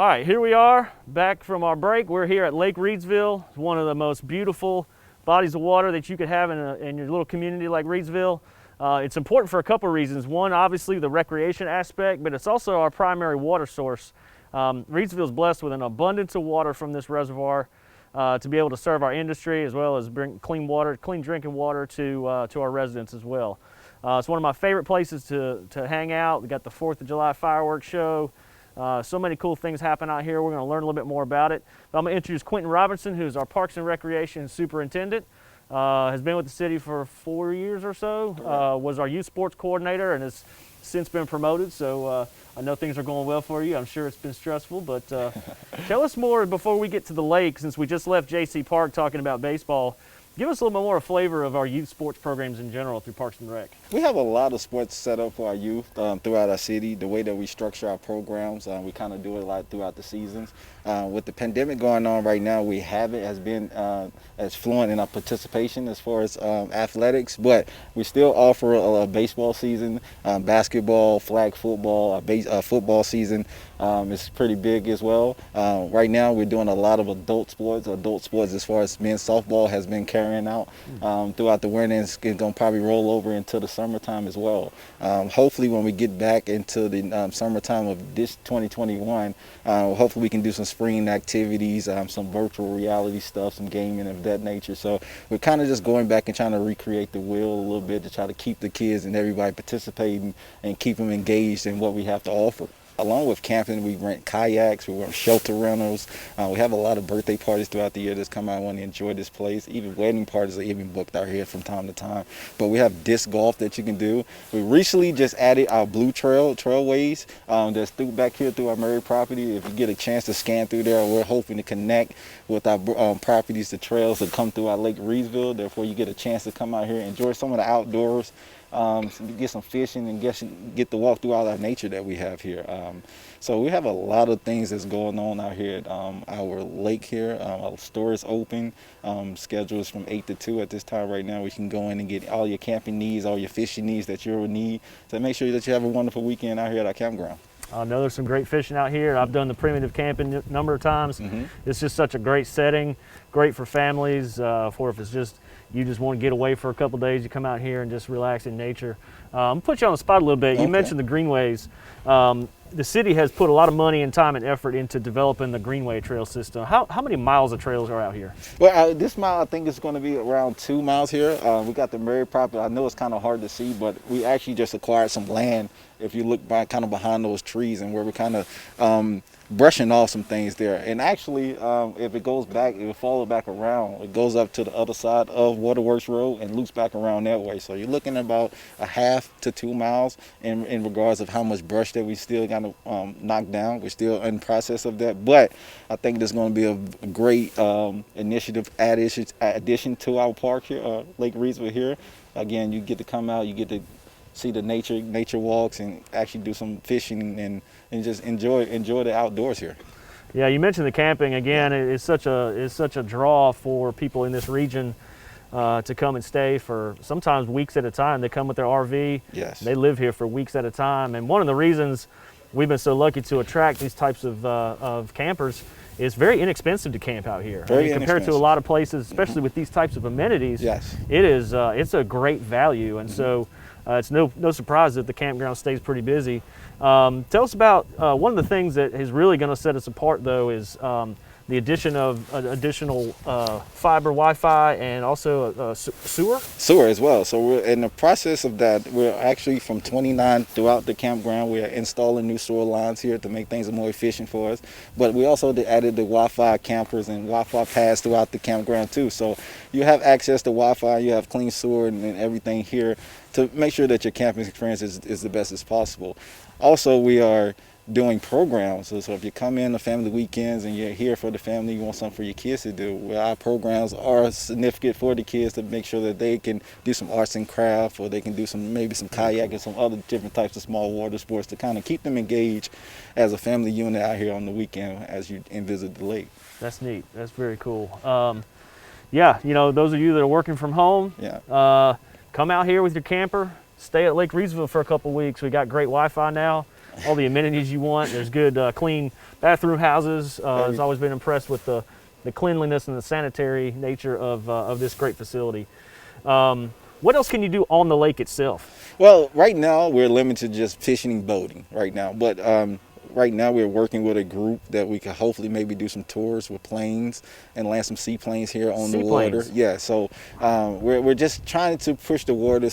right, here we are back from our break. We're here at Lake Reidsville, one of the most beautiful bodies of water that you could have in your little community like Reidsville. It's important for a couple of reasons. One, obviously the recreation aspect, but it's also our primary water source. Reidsville is blessed with an abundance of water from this reservoir to be able to serve our industry as well as bring clean water, clean drinking water to our residents as well. It's one of my favorite places to hang out. We got the 4th of July fireworks show. So many cool things happen out here. We're going to learn a little bit more about it. But I'm going to introduce Quintin Robertson, who's our Parks and Recreation Superintendent. Has been with the city for 4 years or so. Was our youth sports coordinator and has since been promoted. So I know things are going well for you. I'm sure it's been stressful, but tell us more before we get to the lake, since we just left JC Park talking about baseball. Give us a little bit more flavor of our youth sports programs in general through Parks and Rec. We have a lot of sports set up for our youth throughout our city. The way that we structure our programs, we kind of do it a lot throughout the seasons. With the pandemic going on right now, we haven't has been as fluent in our participation as far as athletics, but we still offer a baseball season, basketball, flag football, football season. It's pretty big as well. Right now we're doing a lot of adult sports as far as men's softball has been carrying out throughout the winter, and it's going to probably roll over into the summertime as well. Hopefully when we get back into the summertime of this 2021, hopefully we can do some spring activities, some virtual reality stuff, some gaming of that nature. So we're kind of just going back and trying to recreate the wheel a little bit to try to keep the kids and everybody participating and keep them engaged in what we have to offer. Along with camping, we rent kayaks, we rent shelter rentals. We have a lot of birthday parties throughout the year that come out and want to enjoy this place. Even wedding parties are even booked out here from time to time. But we have disc golf that you can do. We recently just added our blue trailways that's back here through our Murray property. If you get a chance to scan through there, we're hoping to connect with our properties, the trails that come through our Lake Reidsville. Therefore, you get a chance to come out here and enjoy some of the outdoors. Get some fishing and get to walk through all our nature that we have here. So we have a lot of things that's going on out here at our lake here. Our store is open. Schedule is from 8 to 2 at this time right now. We can go in and get all your camping needs, all your fishing needs that you will need to make sure that you have a wonderful weekend out here at our campground. I know there's some great fishing out here. I've done the primitive camping a number of times. It's just such a great setting, great for families, for if it's just you just want to get away for a couple days, you come out here and just relax in nature. I'll put you on the spot a little bit. You mentioned the greenways. The city has put a lot of money and time and effort into developing the greenway trail system. How many miles of trails are out here? Well, this mile I think it's going to be around 2 miles here. We got the Murray property. I know it's kind of hard to see, but we actually just acquired some land. If you look by kind of behind those trees and where we're kind of brushing off some things there. And actually, if it goes back, it will follow back around. It goes up to the other side of Waterworks Road and loops back around that way. So you're looking at about a half to 2 miles in regards of how much brush that we still got to knock down. We're still in the process of that. But I think there's going to be a great initiative addition to our park here, Lake Reidsville here. Again, you get to come out, you get to see the nature walks and actually do some fishing and just enjoy the outdoors here. Yeah, you mentioned the camping again. It's such a draw for people in this region to come and stay for sometimes weeks at a time. They come with their RV. Yes. They live here for weeks at a time. And one of the reasons we've been so lucky to attract these types of campers is very inexpensive to camp out here. Compared to a lot of places, especially with these types of amenities. Yes. It's a great value, and so. It's no surprise that the campground stays pretty busy. Tell us about one of the things that is really going to set us apart, though, is the addition of additional fiber Wi-Fi and also sewer? Sewer as well. So we're in the process of that. We're actually from 29 throughout the campground. We're installing new sewer lines here to make things more efficient for us. But we also added the Wi-Fi campers and Wi-Fi pads throughout the campground too. So you have access to Wi-Fi, you have clean sewer and everything here to make sure that your camping experience is the best as possible. Also, we are doing programs. So if you come in the family weekends and you're here for the family, you want something for your kids to do, well, our programs are significant for the kids to make sure that they can do some arts and crafts, or they can do maybe some kayak and some other different types of small water sports to kind of keep them engaged as a family unit out here on the weekend as you visit the lake. That's neat. That's very cool. Yeah, those of you that are working from home, come out here with your camper, stay at Lake Reidsville for a couple weeks. We got great Wi-Fi now, all the amenities you want. There's good, clean bathroom houses. Has always been impressed with the cleanliness and the sanitary nature of this great facility. What else can you do on the lake itself? Well, right now we're limited to just fishing and boating right now, but right now we're working with a group that we can hopefully maybe do some tours with planes and land some seaplanes here on the water. Yeah, so we're just trying to push the water,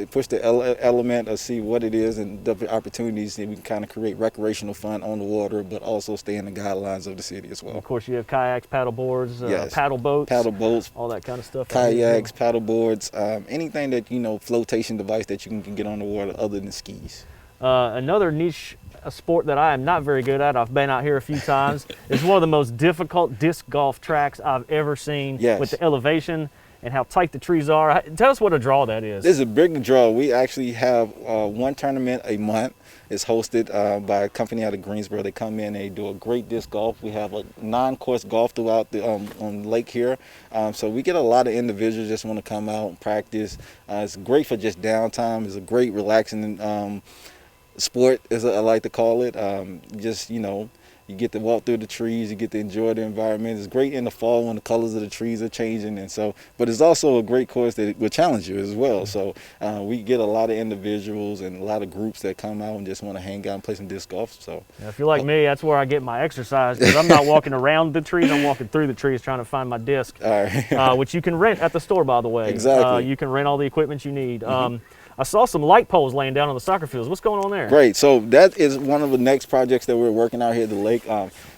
push the element of see what it is and the opportunities that we can kind of create recreational fun on the water, but also stay in the guidelines of the city as well. Of course, you have kayaks, paddle boards, yes. paddle boats, all that kind of stuff. Kayaks, paddle boards, anything that, flotation device that you can get on the water other than skis. Another niche sport that I am not very good at, I've been out here a few times, it's one of the most difficult disc golf tracks I've ever seen. Yes. With the elevation and how tight the trees are. Tell us what a draw that is. This is a big draw. We actually have one tournament a month. It's hosted by a company out of Greensboro. They come in, they do a great disc golf. We have a non-course golf throughout the on lake here. So we get a lot of individuals just want to come out and practice. It's great for just downtime. It's a great relaxing sport, as I like to call it. You get to walk through the trees, you get to enjoy the environment. It's great in the fall when the colors of the trees are changing, but it's also a great course that will challenge you as well. So we get a lot of individuals and a lot of groups that come out and just want to hang out and play some disc golf. So if you're like me, that's where I get my exercise, because I'm not walking around the trees, I'm walking through the trees trying to find my disc, which you can rent at the store, by the way. Exactly. You can rent all the equipment you need. I saw some light poles laying down on the soccer fields. What's going on there? Great. So that is one of the next projects that we're working out here at the lake.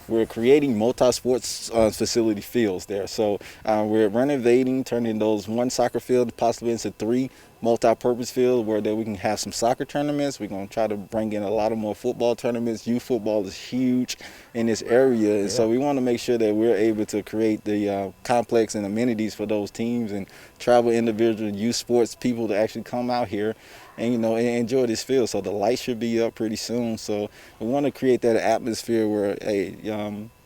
We're creating multi-sports facility fields there. So we're renovating, turning those one soccer field possibly into 3 multi-purpose fields where we can have some soccer tournaments. We're going to try to bring in a lot of more football tournaments. Youth football is huge in this area. And so we want to make sure that we're able to create the complex and amenities for those teams and travel individual youth sports people to actually come out here and and enjoy this field. So the lights should be up pretty soon. So we want to create that atmosphere where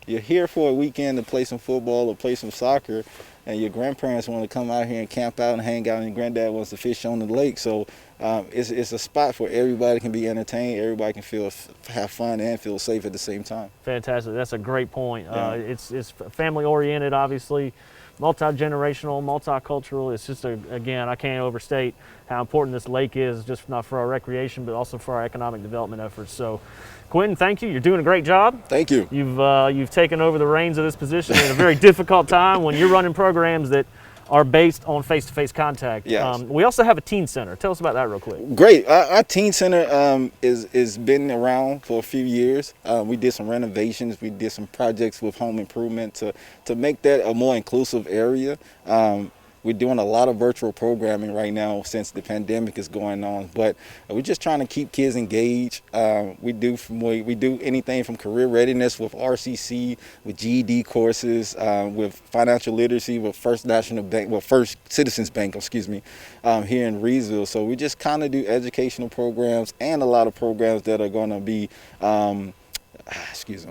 you're here for a weekend to play some football or play some soccer, and your grandparents want to come out here and camp out and hang out, and your granddad wants to fish on the lake. So it's a spot where everybody can be entertained, everybody can have fun and feel safe at the same time. Fantastic. That's a great point. It's family oriented, obviously, multi-generational, multicultural. It's just again, I can't overstate how important this lake is, just not for our recreation, but also for our economic development efforts. So, Quintin, thank you. You're doing a great job. Thank you. You've taken over the reins of this position at a very difficult time when you're running programs that are based on face-to-face contact. Yes. We also have a teen center. Tell us about that real quick. Great. Our teen center is been around for a few years. We did some renovations. We did some projects with home improvement to make that a more inclusive area. We're doing a lot of virtual programming right now since the pandemic is going on, but we're just trying to keep kids engaged. We do anything from career readiness with RCC, with GED courses, with financial literacy, with First Citizens Bank, here in Reidsville. So we just kind of do educational programs and a lot of programs that are going to be, I'm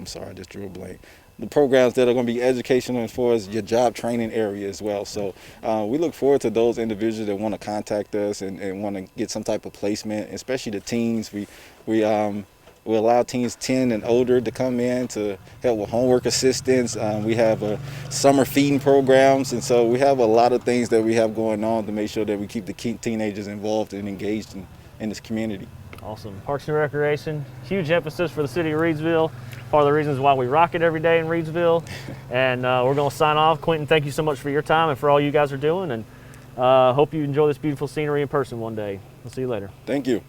sorry, I just drew a blank. The programs that are going to be educational as far as your job training area as well. So we look forward to those individuals that want to contact us and want to get some type of placement, especially the teens. We allow teens 10 and older to come in to help with homework assistance. We have summer feeding programs, and so we have a lot of things that we have going on to make sure that we keep the teenagers involved and engaged in this community. Awesome. Parks and Recreation, huge emphasis for the city of Reidsville. Part of the reasons why we rock it every day in Reidsville. And we're going to sign off. Quintin, thank you so much for your time and for all you guys are doing. And hope you enjoy this beautiful scenery in person one day. We'll see you later. Thank you.